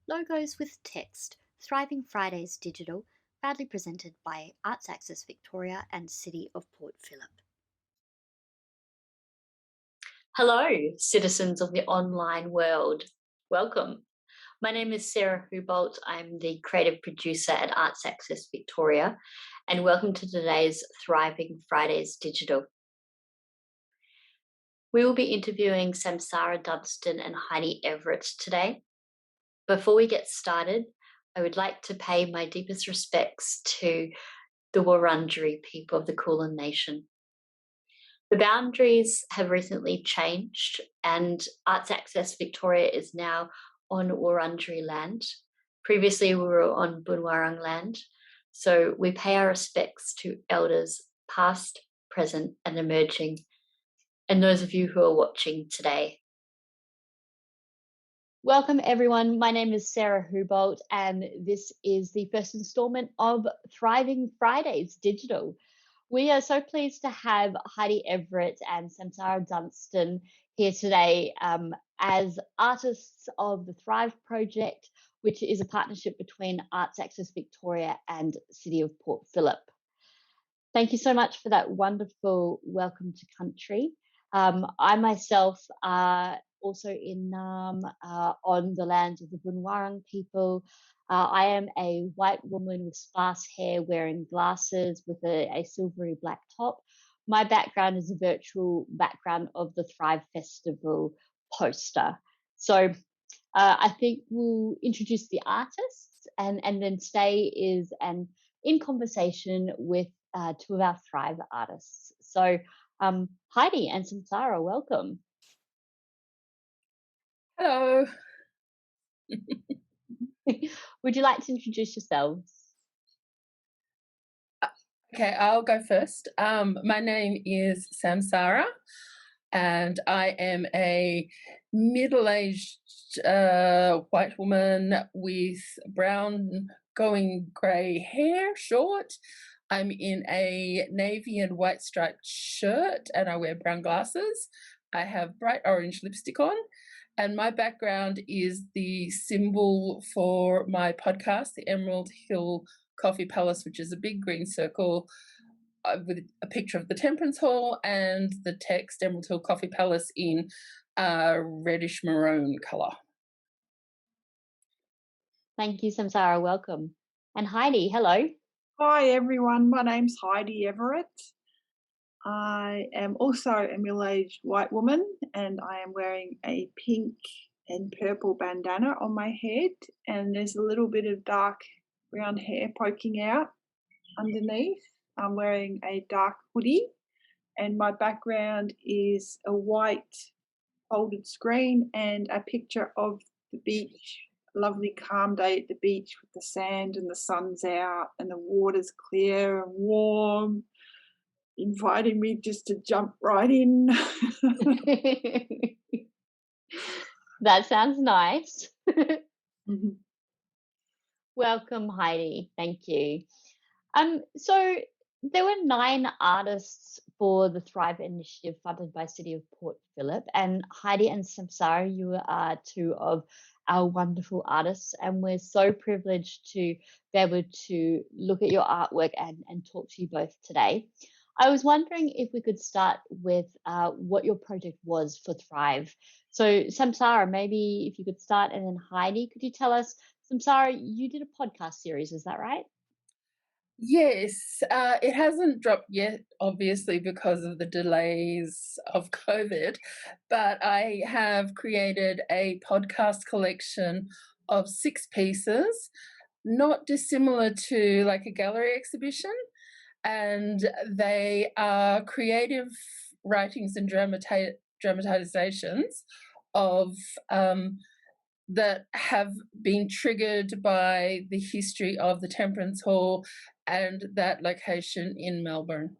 Logos with Text, Thriving Fridays Digital, proudly presented by Arts Access Victoria and City of Port Phillip. Hello, citizens of the online world. Welcome. My name is Sarah Houbolt. I'm the creative producer at Arts Access Victoria, and welcome to today's Thriving Fridays Digital. We will be interviewing Samsara, Dunston and Heidi Everett today. Before we get started, I would like to pay my deepest respects to the Wurundjeri people of the Kulin Nation. The boundaries have recently changed, and Arts Access Victoria is now on Wurundjeri land. Previously, we were on Bunwarang land, so we pay our respects to elders past, present, and emerging, and those of you who are watching today. Welcome, everyone. My name is Sarah Houbolt, and this is the first instalment of Thriving Fridays Digital. We are so pleased to have Heidi Everett and Samsara Dunston here today as artists of the Thrive Project, which is a partnership between Arts Access Victoria and City of Port Phillip. Thank you so much for that wonderful welcome to country. I myself also in Nam on the lands of the Bunwarang people. I am a white woman with sparse hair wearing glasses with a silvery black top. My background is a virtual background of the Thrive Festival poster. So I think we'll introduce the artists and then stay in conversation with two of our Thrive artists. So Heidi and Samsara, welcome. Hello. Would you like to introduce yourselves? Okay, I'll go first. My name is Samsara, and I am a middle-aged white woman with brown going grey hair, short. I'm in a navy and white striped shirt, and I wear brown glasses. I have bright orange lipstick on. And my background is the symbol for my podcast, the Emerald Hill Coffee Palace, which is a big green circle with a picture of the Temperance Hall and the text Emerald Hill Coffee Palace in reddish maroon colour. Thank you, Samsara. Welcome. And Heidi, hello. Hi, everyone. My name's Heidi Everett. I am also a middle-aged white woman, and I am wearing a pink and purple bandana on my head, and there's a little bit of dark brown hair poking out underneath. I'm wearing a dark hoodie, and my background is a white folded screen and a picture of the beach. A lovely calm day at the beach with the sand and the sun's out and the water's clear and warm, inviting me just to jump right in. That sounds nice. Mm-hmm. Welcome, Heidi. Thank you. So there were 9 artists for the Thrive Initiative funded by City of Port Phillip, and Heidi and Samsara, you are 2 of our wonderful artists, and we're so privileged to be able to look at your artwork and talk to you both today. I was wondering if we could start with what your project was for Thrive. So Samsara, maybe if you could start, and then Heidi, could you tell us, Samsara, you did a podcast series, is that right? Yes, it hasn't dropped yet, obviously, because of the delays of COVID, but I have created a podcast collection of 6 pieces, not dissimilar to like a gallery exhibition, and they are creative writings and dramatizations of that have been triggered by the history of the Temperance Hall and that location in Melbourne.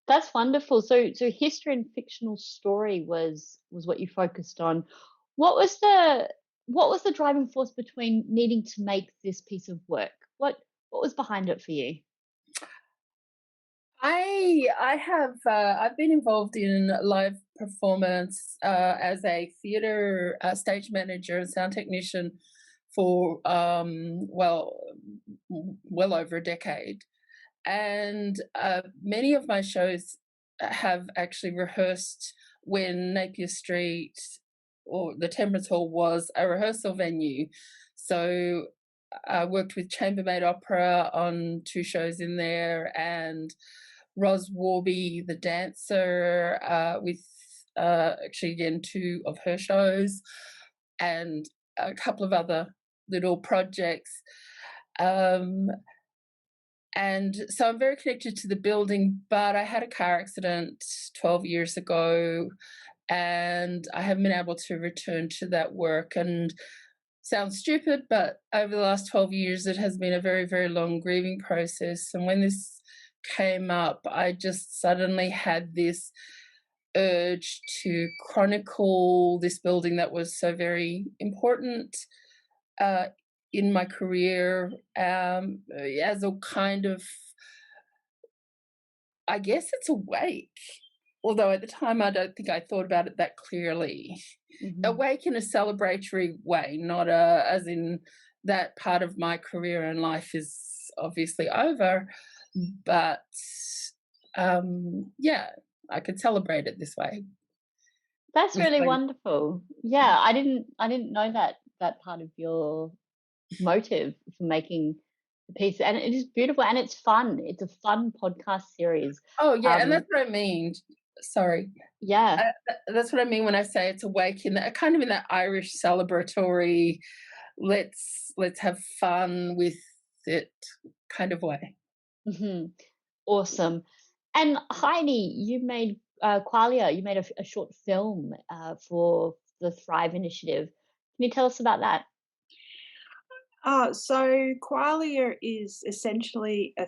That's wonderful. So history and fictional story was what you focused on. What was the driving force between needing to make this piece of work? What was behind it for you? I've been involved in live performance as a theatre stage manager and sound technician for well over a decade. And many of my shows have actually rehearsed when Napier Street or the Temperance Hall was a rehearsal venue. So I worked with Chambermaid Opera on 2 shows in there, and Ros Warby, the dancer, with actually again 2 of her shows, and a couple of other little projects. And so I'm very connected to the building, but I had a car accident 12 years ago, and I haven't been able to return to that work. And sounds stupid, but over the last 12 years, it has been a very, very long grieving process. And when this came up, I just suddenly had this urge to chronicle this building that was so very important in my career, as a kind of, I guess it's a wake, although at the time I don't think I thought about it that clearly. Mm-hmm. Awake in a celebratory way, not as in that part of my career and life is obviously over, but yeah, I could celebrate it this way. That's really wonderful. Yeah, I didn't know that part of your motive for making the piece, and it is beautiful and it's fun. It's a fun podcast series. Oh yeah, and that's what I mean. Sorry. Yeah, that's what I mean when I say it's awake in that kind of in that Irish celebratory, let's have fun with it kind of way. Mm-hmm. Awesome. And Heidi, you made Qualia. You made a short film for the Thrive Initiative. Can you tell us about that? So Qualia is essentially a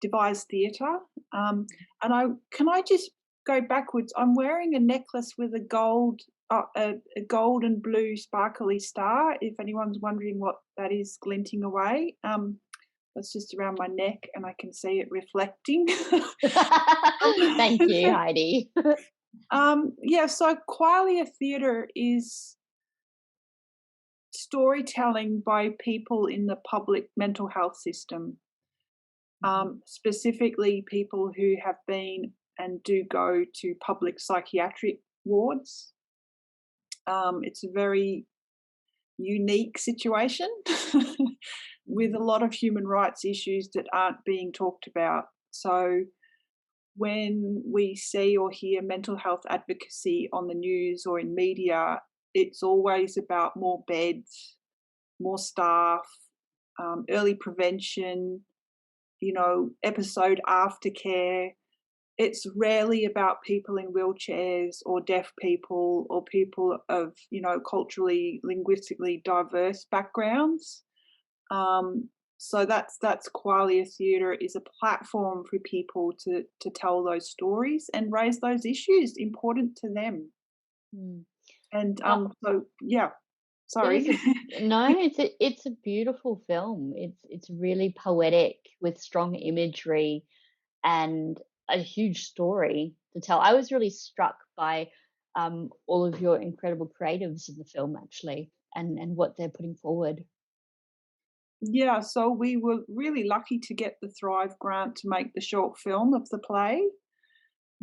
devised theatre. And can I just go backwards? I'm wearing a necklace with a gold and blue sparkly star. If anyone's wondering what that is glinting away, that's just around my neck, and I can see it reflecting. Thank you, Heidi. Yeah. So Qualia Theatre is storytelling by people in the public mental health system, specifically people who have been and do go to public psychiatric wards. It's a very unique situation with a lot of human rights issues that aren't being talked about. So when we see or hear mental health advocacy on the news or in media, it's always about more beds, more staff, early prevention, episode aftercare. It's rarely about people in wheelchairs or deaf people or people of, culturally, linguistically diverse backgrounds. So that's Qualia Theatre is a platform for people to tell those stories and raise those issues important to them. And so yeah, sorry. It's a beautiful film. It's really poetic with strong imagery and a huge story to tell. I was really struck by all of your incredible creatives in the film, actually, and what they're putting forward. Yeah, so we were really lucky to get the Thrive grant to make the short film of the play.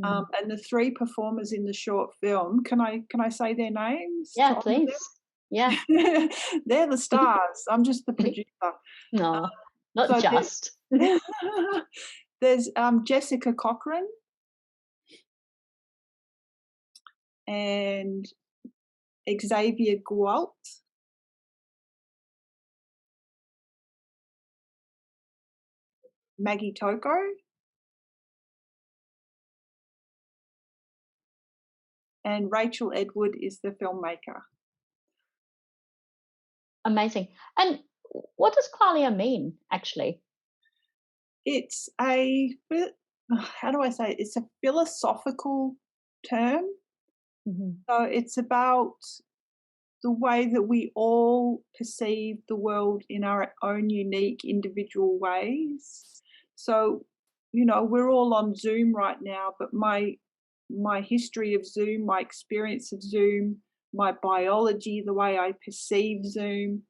And the 3 performers in the short film, can I say their names? Yeah, please. Yeah. They're the stars. I'm just the producer. No, not so just. There's Jessica Cochran and Xavier Gualt. Maggie Toko. And Rachel Edward is the filmmaker. Amazing. And what does Qualia mean, actually? It's how do I say it? It's a philosophical term. So it's about the way that we all perceive the world in our own unique individual ways. So, we're all on Zoom right now, but my history of Zoom, my experience of Zoom, my biology, the way I perceive Zoom,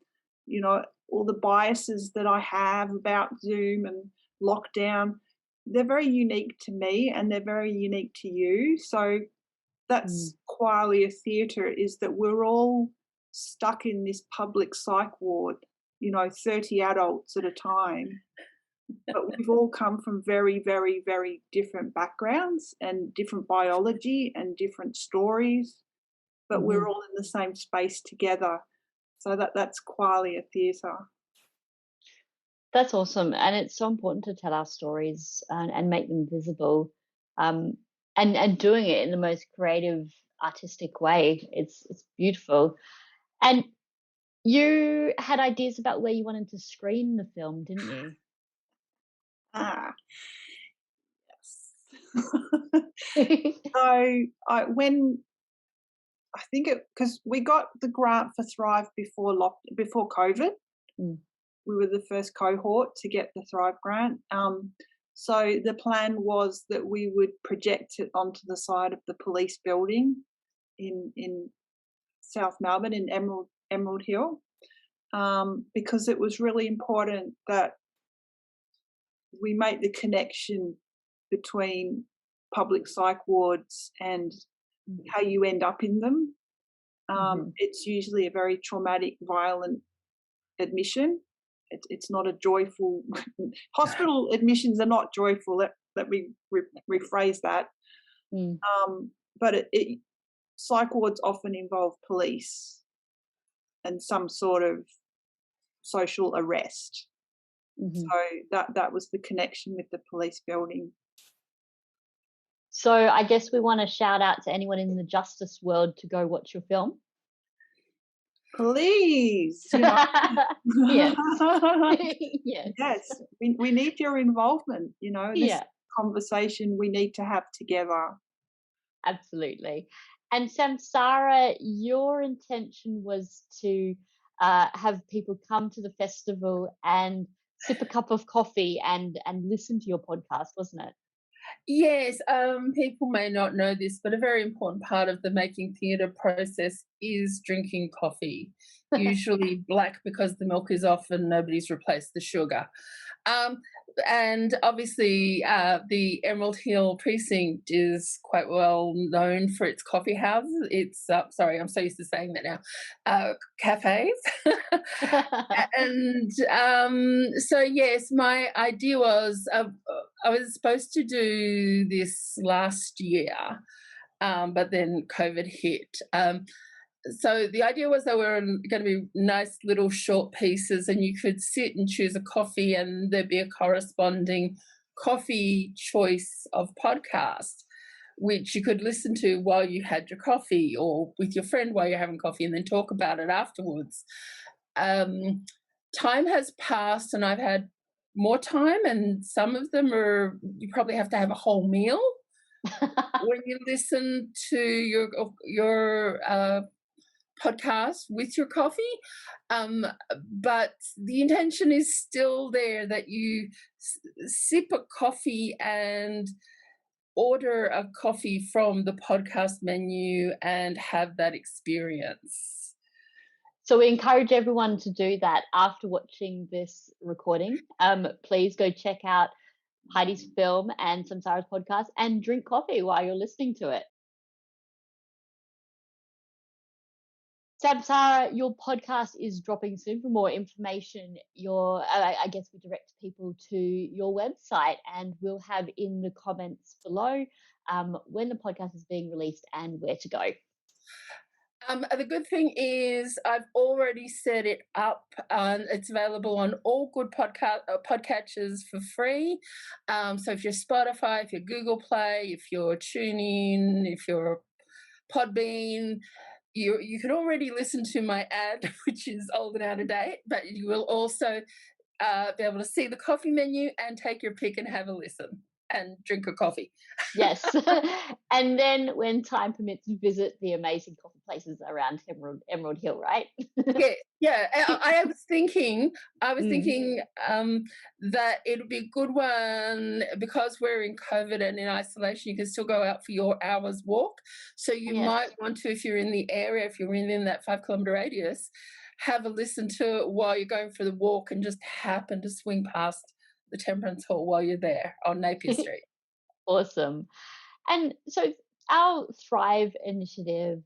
you know, all the biases that I have about Zoom and lockdown, they're very unique to me and they're very unique to you. So that's qualia theatre, is that we're all stuck in this public psych ward, you know, 30 adults at a time. But we've all come from very, very, very different backgrounds and different biology and different stories, but we're all in the same space together. So that's qualia theatre. That's awesome, and it's so important to tell our stories and make them visible, and doing it in the most creative, artistic way. It's beautiful. And you had ideas about where you wanted to screen the film, didn't you? Ah, yes. So when I think because we got the grant for Thrive before COVID. We were the first cohort to get the Thrive grant. So the plan was that we would project it onto the side of the police building in South Melbourne, in Emerald Hill, because it was really important that we make the connection between public psych wards and how you end up in them. It's usually a very traumatic, violent admission. It's not a joyful. Hospital admissions are not joyful. Let me rephrase that. But psych wards often involve police and some sort of social arrest. So that was the connection with the police building. So I guess we want to shout out to anyone in the justice world to go watch your film. Please, you know. Yes. Yes, we need your involvement, you know. This conversation we need to have together. Absolutely. And Samsara, your intention was to have people come to the festival and sip a cup of coffee and listen to your podcast, wasn't it? Yes, people may not know this, but a very important part of the making theatre process is drinking coffee, usually black because the milk is off and nobody's replaced the sugar. And obviously the Emerald Hill precinct is quite well known for its coffee houses. It's, sorry, I'm so used to saying that now, cafes. And so, yes, my idea was I was supposed to do this last year, but then COVID hit. So the idea was they were going to be nice little short pieces and you could sit and choose a coffee and there'd be a corresponding coffee choice of podcast, which you could listen to while you had your coffee or with your friend while you're having coffee and then talk about it afterwards. Time has passed and I've had more time, and some of them are, you probably have to have a whole meal when you listen to your podcast with your coffee, but the intention is still there that you sip a coffee and order a coffee from the podcast menu and have that experience. So we encourage everyone to do that after watching this recording. Please go check out Heidi's film and Samsara's podcast and drink coffee while you're listening to it. Samsara, your podcast is dropping soon. For more information, I guess we direct people to your website, and we'll have in the comments below when the podcast is being released and where to go. The good thing is I've already set it up. It's available on all good podcatchers for free. So if you're Spotify, if you're Google Play, if you're TuneIn, if you're Podbean, you can already listen to my ad, which is old and out of date, but you will also be able to see the coffee menu and take your pick and have a listen and drink a coffee. Yes. And then when time permits, visit the amazing coffee places around Emerald Hill, right? Yeah. I was thinking that it would be a good one because we're in COVID and in isolation. You can still go out for your hour's walk. So you might want to, if you're in the area, if you're within that 5 kilometre radius, have a listen to it while you're going for the walk and just happen to swing past the Temperance Hall while you're there on Napier Street. Awesome. And so our Thrive initiative,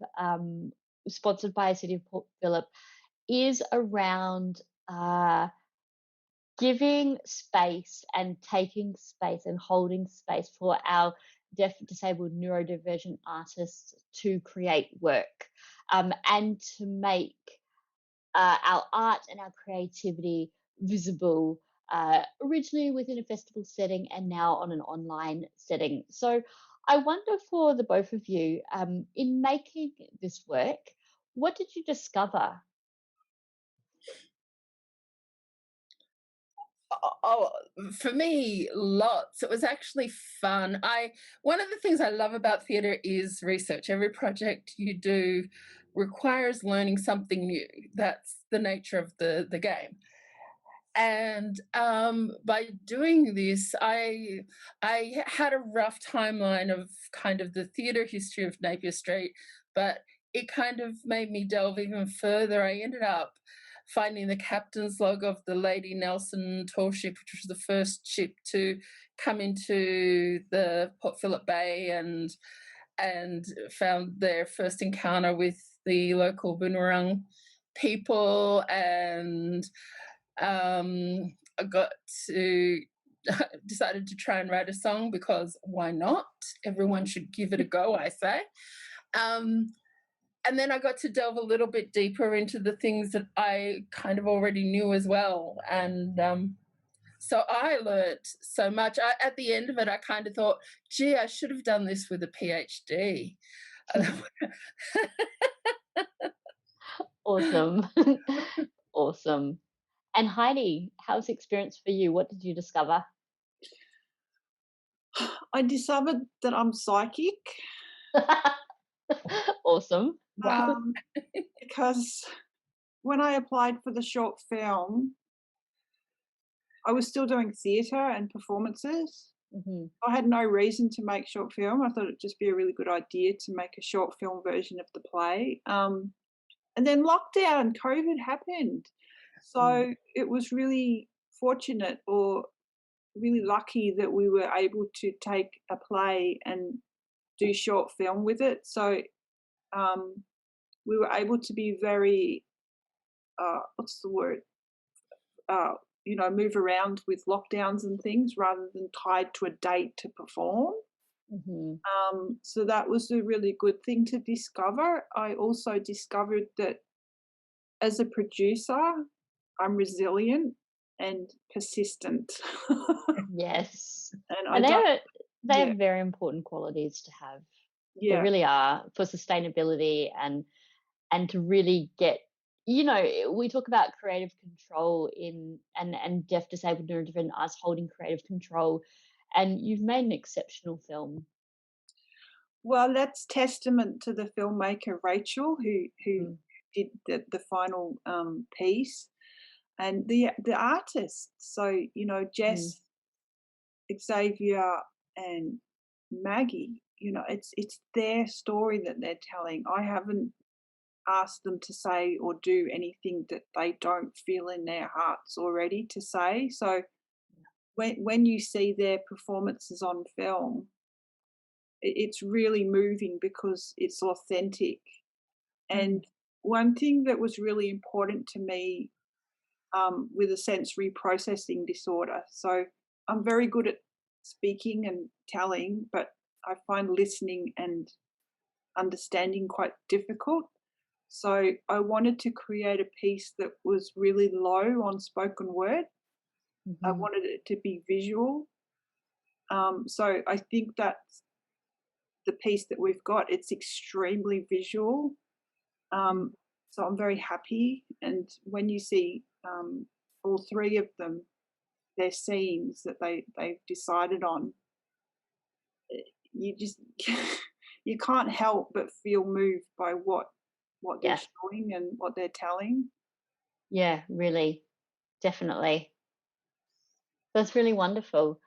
sponsored by City of Port Phillip, is around giving space and taking space and holding space for our deaf, disabled, neurodivergent artists to create work, and to make our art and our creativity visible, originally within a festival setting and now on an online setting. So I wonder, for the both of you, in making this work, what did you discover? Oh, for me, lots. It was actually fun. One of the things I love about theatre is research. Every project you do requires learning something new. That's the nature of the game. And by doing this, I had a rough timeline of kind of the theatre history of Napier Street, but it kind of made me delve even further. I ended up finding the captain's log of the Lady Nelson tall ship, which was the first ship to come into the Port Phillip Bay, and found their first encounter with the local Boonwurrung people, and I got to decided to try and write a song, because why not? Everyone should give it a go, I say. And then I got to delve a little bit deeper into the things that I kind of already knew as well. And so I learnt so much. At the end of it, I kind of thought, gee, I should have done this with a PhD. Awesome. Awesome. And Heidi, how's the experience for you? What did you discover? I discovered that I'm psychic. Awesome. Wow. Because when I applied for the short film, I was still doing theatre and performances. Mm-hmm. I had no reason to make short film. I thought it'd just be a really good idea to make a short film version of the play. And then lockdown and COVID happened. So it was really fortunate, or really lucky, that we were able to take a play and do short film with it. So we were able to be very, what's the word? Move around with lockdowns and things rather than tied to a date to perform. Mm-hmm. So that was a really good thing to discover. I also discovered that as a producer, I'm resilient and persistent. Yes. And they are very important qualities to have. Yeah. They really are, for sustainability and to really get, we talk about creative control and deaf, disabled, neurodivergent artists holding creative control, and you've made an exceptional film. Well, that's testament to the filmmaker Rachel, who did the final piece, and the artists. So Jess, Xavier, and Maggie. It's their story that they're telling. I haven't asked them to say or do anything that they don't feel in their hearts already to say. So when you see their performances on film, it's really moving because it's authentic. And one thing that was really important to me, with a sensory processing disorder, so I'm very good at speaking and telling, but I find listening and understanding quite difficult. So I wanted to create a piece that was really low on spoken word. I wanted it to be visual. So I think that's the piece that we've got. It's extremely visual. So I'm very happy. And when you see all three of them, their scenes that they've decided on, you just you can't help but feel moved by what they're showing and what they're telling. Yeah, really, definitely. That's really wonderful.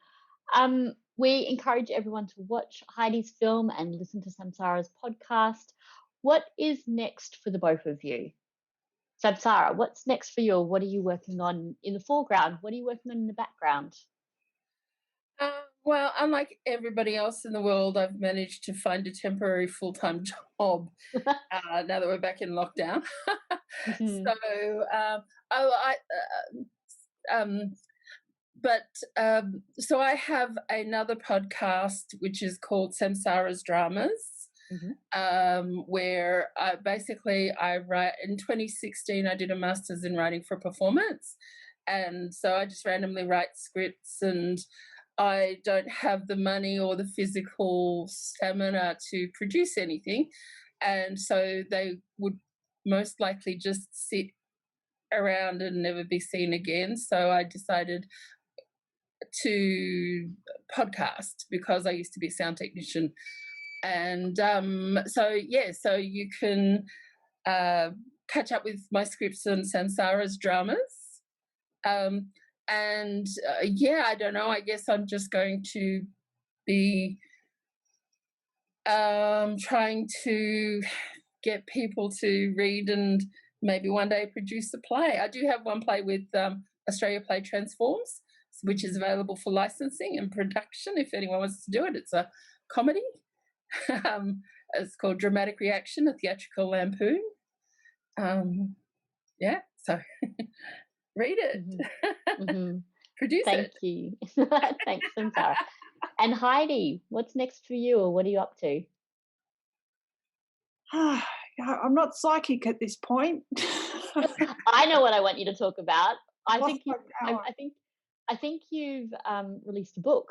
We encourage everyone to watch Heidi's film and listen to Samsara's podcast. What is next for the both of you? Samsara, what's next for you? What are you working on in the foreground? What are you working on in the background? Well, unlike everybody else in the world, I've managed to find a temporary full-time job now that we're back in lockdown. Mhm. So, so I have another podcast which is called Samsara's Dramas, where I write. In 2016 I did a master's in writing for performance, and so I just randomly write scripts, and I don't have the money or the physical stamina to produce anything, and so they would most likely just sit around and never be seen again. So I decided to podcast because I used to be a sound technician. And so you can catch up with my scripts on Samsara's Dramas. I don't know, I guess I'm just going to be trying to get people to read and maybe one day produce a play. I do have one play with Australia Play Transforms, which is available for licensing and production if anyone wants to do it. It's a comedy. It's called Dramatic Reaction, a theatrical lampoon. So read it. Produce Thank it. you. Thanks, Samsara. And Heidi, what's next for you, or what are you up to? I'm not psychic at this point. I know what I want you to talk about. I Lost think my power. I think you've released a book.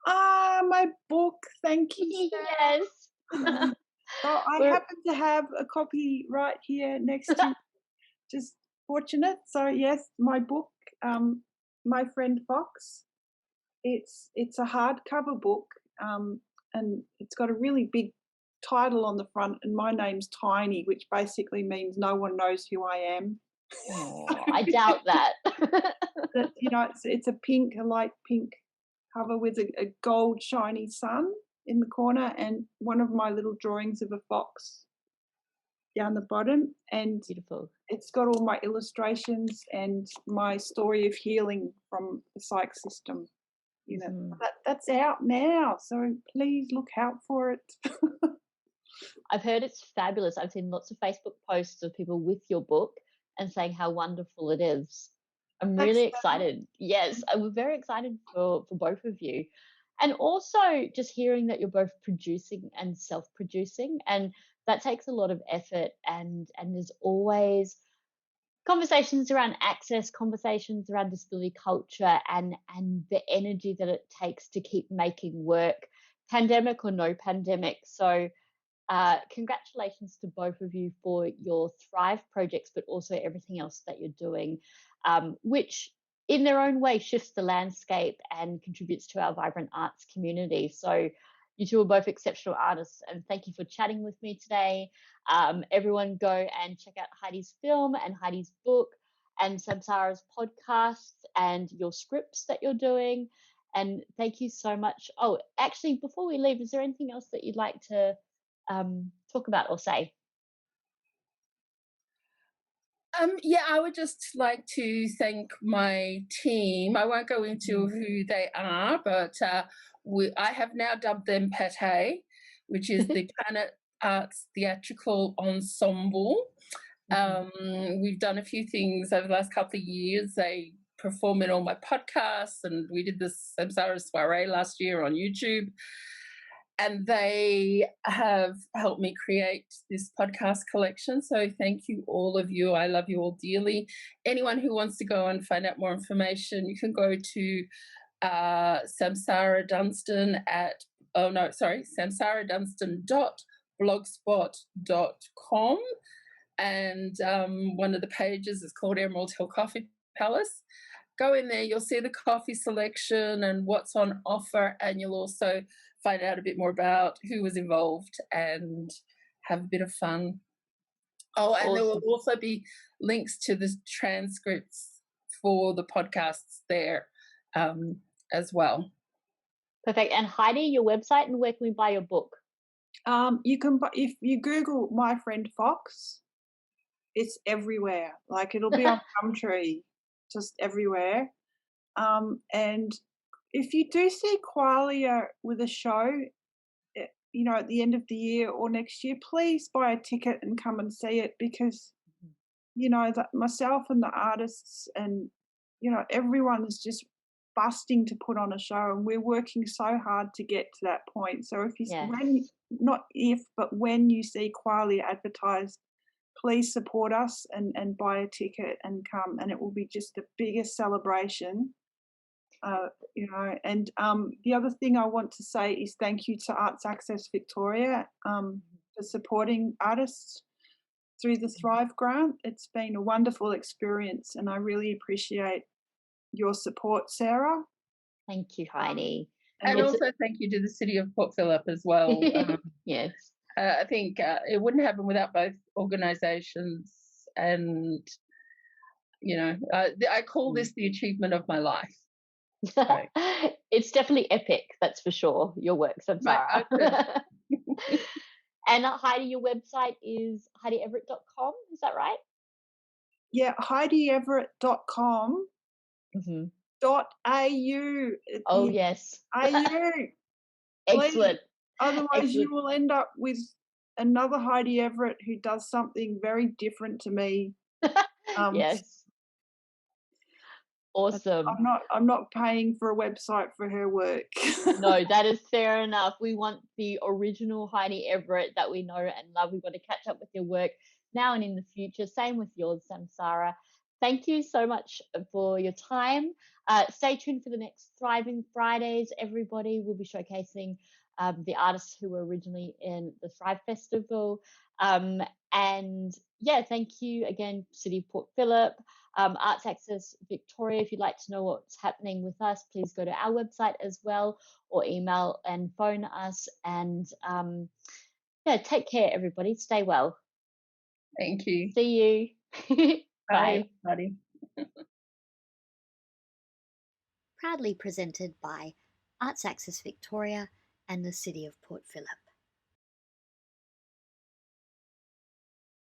My book, thank you. Yes. So I happen to have a copy right here next to just fortunate. So yes, my book, My Friend Fox. It's a hardcover book, and it's got a really big title on the front, and my name's Tiny, which basically means no one knows who I am. Oh, I doubt that. But, it's a light pink cover with a gold shiny sun in the corner, and one of my little drawings of a fox down the bottom, and Beautiful. it's got all my illustrations and my story of healing from the psych system. That's out now, so please look out for it. I've heard it's fabulous. I've seen lots of Facebook posts of people with your book and saying how wonderful it is. I'm really excited. Yes, I'm very excited for both of you. And also just hearing that you're both producing and self-producing, and that takes a lot of effort, and there's always conversations around access, conversations around disability culture, and the energy that it takes to keep making work, pandemic or no pandemic. So congratulations to both of you for your Thrive projects, but also everything else that you're doing, which in their own way shifts the landscape and contributes to our vibrant arts community. So you two are both exceptional artists, and thank you for chatting with me today. Everyone go and check out Heidi's film and Heidi's book and Samsara's podcast and your scripts that you're doing. And thank you so much. Oh, actually, before we leave, is there anything else that you'd like to talk about or say? I would just like to thank my team. I won't go into who they are, but I have now dubbed them PATE, which is the Planet Arts Theatrical Ensemble. We've done a few things over the last couple of years. They perform in all my podcasts, and we did this Samsara soiree last year on YouTube. And they have helped me create this podcast collection. So thank you, all of you. I love you all dearly. Anyone who wants to go and find out more information, you can go to Samsara Dunston samsaradunston.blogspot.com. And one of the pages is called Emerald Hill Coffee Palace. Go in there, you'll see the coffee selection and what's on offer, and you'll also find out a bit more about who was involved and have a bit of fun. Oh, and there will also be links to the transcripts for the podcasts there as well. Perfect. And Heidi, your website, and where can we buy your book? You can, if you Google My Friend Fox, it's everywhere. Like, it'll be on Gumtree, just everywhere. And if you do see Qualia with a show, at the end of the year or next year, please buy a ticket and come and see it, because that myself and the artists and everyone is just busting to put on a show, and we're working so hard to get to that point. So Yes. when you see Qualia advertised, please support us and buy a ticket and come, and it will be just the biggest celebration. And the other thing I want to say is thank you to Arts Access Victoria for supporting artists through the Thrive grant. It's been a wonderful experience, and I really appreciate your support, Sarah. Thank you, Heidi. And also thank you to the City of Port Phillip as well. Yes. I think it wouldn't happen without both organisations, and I call this the achievement of my life. Right. It's definitely epic, that's for sure, your work, Samsara. Right. And Heidi, your website is heidieverett.com, is that right? Yeah, heidieverett.com. Mm-hmm. .au. Oh, yes. AU. Excellent. Otherwise, you will end up with another Heidi Everett who does something very different to me. Yes. Awesome. I'm not paying for a website for her work. No, that is fair enough. We want the original Heidi Everett that we know and love. We want to catch up with your work now and in the future. Same with yours, Samsara. Thank you so much for your time. Stay tuned for the next Thriving Fridays. Everybody will be showcasing the artists who were originally in the Thrive Festival. And yeah, thank you again, City of Port Phillip, Arts Access Victoria. If you'd like to know what's happening with us, please go to our website as well, or email and phone us. And take care, everybody. Stay well. Thank you. See you. Bye, everybody. Proudly presented by Arts Access Victoria and the City of Port Phillip.